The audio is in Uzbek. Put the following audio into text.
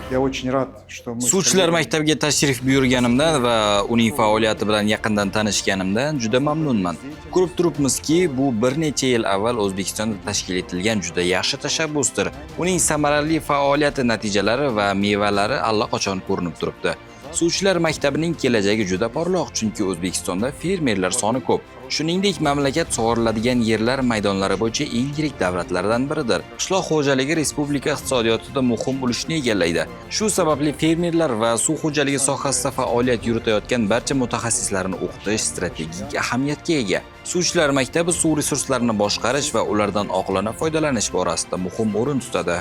Я очень рад, что мы с Suvchilar коллегами maktabiga tashrif buyurganimda va uning faoliyati bilan yaqindan tanishganimdan juda mamnunman. Ko'rib turibmizki, bu bir necha yil avval O'zbekistonda tashkil etilgan juda yaxshi tashabbusdir. Uning samarali faoliyati natijalari va mevalari allaqachon ko'rinib turibdi. Suvchilar maktabining kelajagi juda porloq, chunki O'zbekistonda fermerlar soni ko'p. Shuningdek, mamlakat sug'oriladigan yerlar maydonlari bo'yicha eng yirik davlatlardan biridir. Qishloq xo'jaligi respublika iqtisodiyotida muhim ulushni egallaydi. Shu sababli fermerlar va suv xo'jaligi sohasida faoliyat yuritayotgan barcha mutaxassislarni o'qitish strategik ahamiyatga ega. Suvchilar maktabi suv resurslarini boshqarish va ulardan oqilona foydalanish borasida muhim o'rin tutadi.